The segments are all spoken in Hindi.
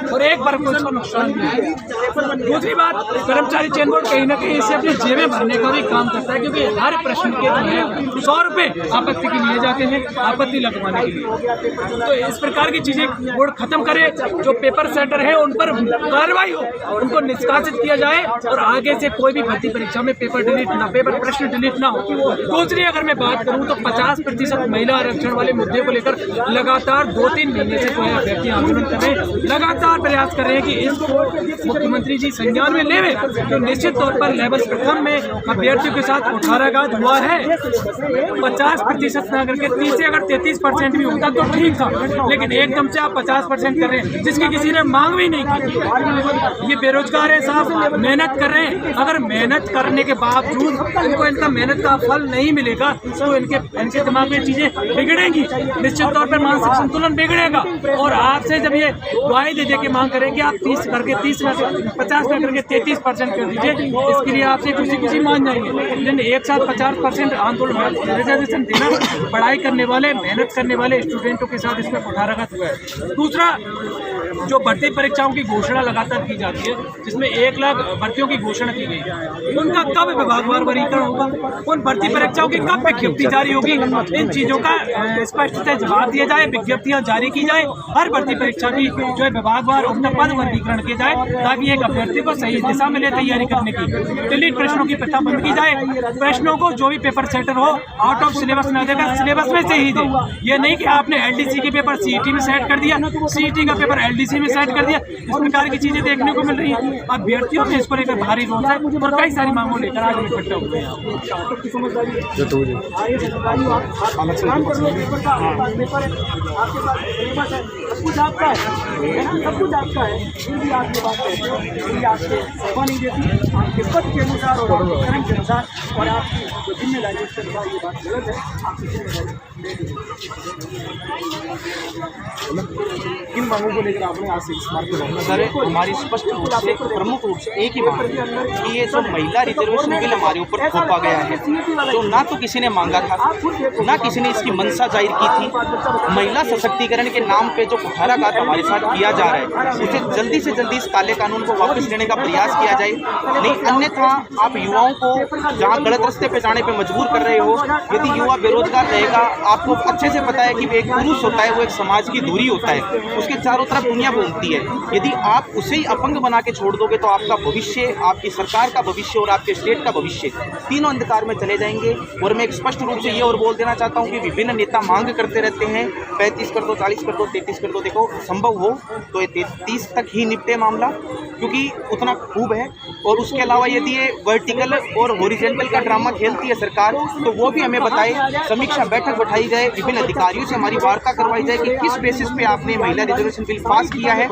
और एक वर्ग को इसका नुकसान भी है। दूसरी बात, कर्मचारी चयन बोर्ड कहीं ना कहीं इसे अपनी जेबें भरने का भी काम करता है, क्योंकि हर प्रश्न के जो है 100 रुपये आपत्ति के लिए जाते हैं, आपत्ति लगवाने के लिए। तो इस प्रकार की चीजें बोर्ड खत्म करे, जो पेपर सेटर है उन पर कार्रवाई हो, उनको निष्कासित किया जाए और आगे से कोई भी भर्ती परीक्षा में पेपर प्रश्न डिलीट ना हो। दूसरी अगर मैं बात करूं तो 50% महिला आरक्षण वाले मुद्दे को लेकर लगातार 2-3 महीने से जो है अभ्यर्थी आंदोलन कर रहे हैं, लगातार प्रयास कर रहे हैं कि इसको मुख्यमंत्री जी संज्ञान में लेवे। तो निश्चित तौर पर लेवल प्रथम में अभ्यर्थियों के साथ कुठाराघात हुआ है। 50% ना करके 30 से अगर 33% भी होता तो ठीक था, लेकिन एकदम से आप 50% कर रहे हैं जिसकी किसी ने मांग भी नहीं की। ये बेरोजगार है साहब, मेहनत कर रहे हैं, अगर मेहनत करने के बावजूद इनको इनका मेहनत का फल नहीं मिलेगा तो इनके दिमाग में चीजें बिगड़ेंगी, निश्चित तौर पर मानसिक संतुलन बिगड़ेगा। और आपसे जब ये दुआई दे के मांग करेंगे आप 30 करके 50 करके 33% कर दीजिए, इसके लिए आपसे खुशी मान जाएंगे। लेकिन एक साथ 50% आंदोलन रिजर्वेशन देना पढ़ाई करने वाले, मेहनत करने वाले स्टूडेंटों के साथ इसमें कुठाराघात हुआ है। दूसरा, जो भर्ती परीक्षाओं की घोषणा लगातार की जाती है, जिसमें 1 लाख भर्तियों की घोषणा की गई है, उनका कब विभागवार वर्गीकरण होगा, उन भर्ती परीक्षाओं की कब विज्ञप्ति जारी होगी, इन चीजों का स्पष्ट से जवाब दिया जाए, विज्ञप्तियां जारी की जाए, हर भर्ती परीक्षा की जो है विभागवार उनका पद वर्गीकरण किया जाए, ताकि एक अभ्यर्थी को सही दिशा में ले तैयारी करने की। डिलीट प्रश्नों की प्रथा बंद की जाए, प्रश्नों को जो भी पेपर सेटर हो आउट ऑफ सिलेबस न देगा, सिलेबस में से ही दे। ये नहीं कि आपने LDC के पेपर CET में सेट कर दिया, CET का पेपर LDC में सेट कर दिया, इस प्रकार की चीजें देखने को मिल रही है। अभ्यर्थियों में इसको लेकर भारी रोष है और कई सारी मांगों लेकर आज इकट्ठा हुए हैं। किन मांगों को लेकर आपने आज से इस मार्ग पर सर, हमारी स्पष्ट रूप से प्रमुख रूप से एक ही मांग है कि ये जो महिला रिजर्वेशन बिल हमारे ऊपर थोपा गया है, तो ना तो किसी ने मांगा था, ना किसी ने इसकी मंशा जाहिर की थी। महिला सशक्तिकरण के नाम पे जो कुठाराघात हमारे साथ किया जा रहा है, उसे जल्दी से जल्दी इस काले कानून को वापस लेने का प्रयास किया जाए। नहीं अन्यथा आप युवाओं को जहाँ गलत रास्ते पे जाने पे मजबूर कर रहे हो। यदि युवा बेरोजगार रहेगा, आपको अच्छे से पता है कि एक पुरुष होता है वो एक समाज की धुरी होता है, उसके चारों तरफ दुनिया घूमती है। यदि आप उसे ही अपंग बना के छोड़ दोगे तो आपका भविष्य, आपकी सरकार का भविष्य और आपके स्टेट का भविष्य तीनों अंधकार में चले जाएंगे। और मैं एक स्पष्ट रूप से ये और बोल देना चाहता हूँ कि विभिन्न नेता मांग करते रहते हैं 35 कर दो, 40 कर दो, 33 कर दो। देखो संभव हो तो ये 33 तक ही निपटे मामला, क्योंकि उतना खूब है। और उसके अलावा यदि ये वर्टिकल और हॉरिजॉन्टल का ड्रामा खेलती है सरकार, तो वो भी हमें बताए, समीक्षा बैठक बैठाई जाए, विभिन्न अधिकारियों से हमारी वार्ता करवाई जाए कि किस बेसिस पे आपने महिला रिजर्वेशन बिल पास किया है,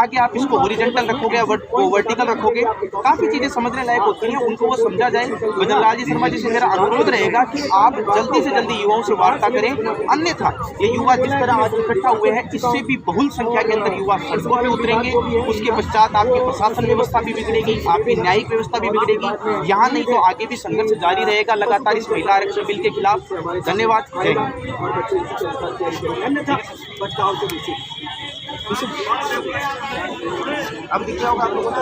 आगे आप इसको हॉरिजॉन्टल रखोगे या वर्टिकल रखोगे। काफ़ी चीज़ें समझने लायक होती हैं, उनको वो समझा जाए। भजनलाल जी शर्मा जी से मेरा अनुरोध रहेगा कि आप जल्दी से जल्दी युवाओं से वार्ता करें, अन्यथा ये युवा जिस तरह आज इकट्ठा हुए हैं, इससे भी बहुल संख्या के अंदर युवा सड़कों पर उतरेंगे। उसके पश्चात आपकी प्रशासन व्यवस्था भी बिगड़ेगी, आपकी न्यायिक व्यवस्था भी बिगड़ेगी। यहाँ नहीं तो आगे भी संघर्ष जारी रहेगा लगातार इस महिला आरक्षण बिल के खिलाफ। धन्यवाद। अब दिख रहा होगा आप लोगों को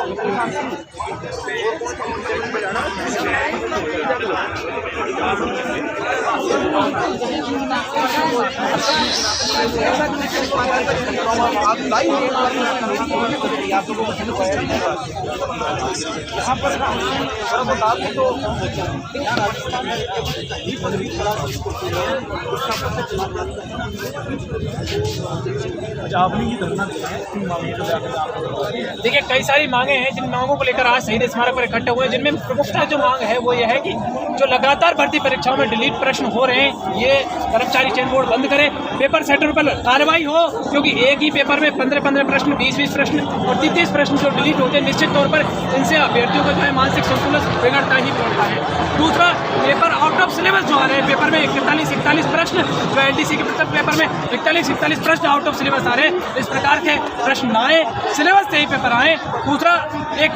आप लोगों को यहाँ पर बता दें तो आपने ये धरना देखिए, कई सारी मांगे हैं जिन मांगों को लेकर आज शहीद स्मारक पर इकट्ठे हुए हैं, जिनमें प्रमुखता जो मांग है वो ये है कि जो लगातार भर्ती परीक्षाओं में डिलीट प्रश्न हो रहे हैं, ये कर्मचारी चयन बोर्ड बंद करे, पेपर सेटर पर कार्रवाई हो, क्योंकि एक ही पेपर में 15 प्रश्न, 20 प्रश्न और 33 प्रश्न जो डिलीट होते हैं, निश्चित तौर पर इनसे अभ्यर्थियों का जो है मानसिक संतुलन बिगड़ता ही पड़ता है। दूसरा, पेपर आउट ऑफ सिलेबस जो आ रहे हैं, पेपर में 41 प्रश्न, जो LDC के पेपर में 41 प्रश्न आउट ऑफ सिलेबस आ रहे हैं, इस प्रकार के प्रश्न न आए, सिलेबस से ही पेपर आए। दूसरा, एक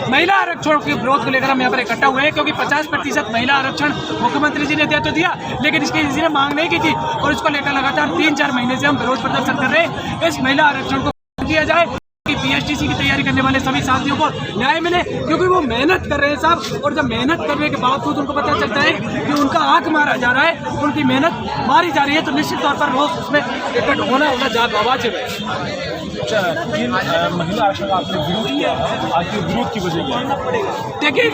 महिला आरक्षण के विरोध को लेकर हम यहाँ पर इकट्ठा हुए हैं, क्योंकि 50% महिला आरक्षण मुख्यमंत्री जी ने दिया तो दिया, लेकिन इसकी किसी ने मांग नहीं की थी और इसको लेकर लगातार 3-4 महीने से हम विरोध प्रदर्शन कर रहे हैं। इस महिला आरक्षण को किया जाए कि पीएचडीसी की तैयारी करने वाले सभी साथियों को न्याय मिले, क्योंकि वो मेहनत कर रहे हैं साहब, और जब मेहनत करने के बावजूद उनको पता चलता है कि उनका आंख मारा जा रहा है, उनकी मेहनत मारी जा रही है, तो निश्चित तौर पर रोज उसमें इकट्ठ होना वाजिब है। अच्छा, जिन महिला आरक्षण का आपने विरोध किया, आज के विरोध की वजह क्या है? देखिए,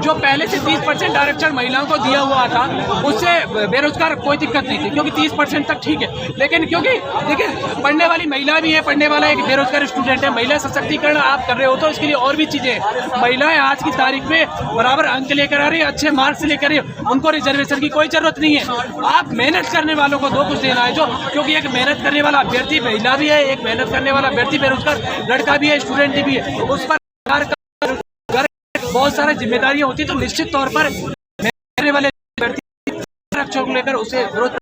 जो पहले से 30% आरक्षण महिलाओं को दिया हुआ था, उससे बेरोजगार कोई दिक्कत नहीं थी, क्योंकि 30% तक ठीक है। लेकिन क्योंकि देखिए, पढ़ने वाली महिला भी है, पढ़ने वाला एक बेरोजगार स्टूडेंट है, महिला सशक्तिकरण आप कर रहे हो तो इसके लिए और भी चीज़ें हैं। महिलाएं आज की तारीख में बराबर अंक लेकर आ रही है, अच्छे मार्क्स लेकर आ रही है, उनको रिजर्वेशन की कोई जरूरत नहीं है। आप मेहनत करने वालों को दो कुछ देना है, जो क्योंकि एक मेहनत करने वाला अभ्यर्थी महिला भी है, एक मेहनत करने वाला अभ्यर्थी बेरोजगार लड़का भी है, स्टूडेंट भी है, उस पर बहुत सारी जिम्मेदारियां होती है, तो निश्चित तौर पर मेरे वाले आरक्षण को लेकर उसे विरोध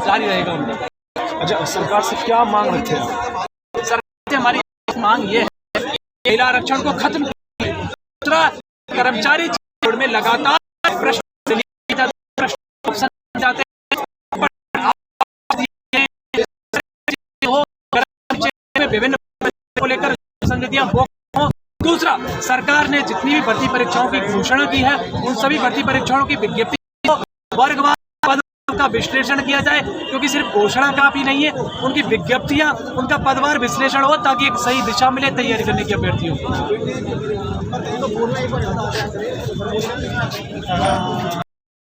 जारी रहेगा उनका। अच्छा, सरकार से क्या मांग रखते हैं? सरकार से हमारी मांग ये है कि महिला आरक्षण को खत्म कीजिए। दूसरा, कर्मचारी बोर्ड में लगातार प्रश्न जाते हैं, विभिन्न को लेकर संगतियां हो। दूसरा, सरकार ने जितनी भी भर्ती परीक्षाओं की घोषणा की है, उन सभी भर्ती परीक्षाओं की विज्ञप्ति वर्गवार पदों का विश्लेषण किया जाए, क्योंकि सिर्फ घोषणा काफी नहीं है, उनकी विज्ञप्तियां, उनका पदवार विश्लेषण हो, ताकि एक सही दिशा मिले तैयारी करने की अभ्यर्थियों को।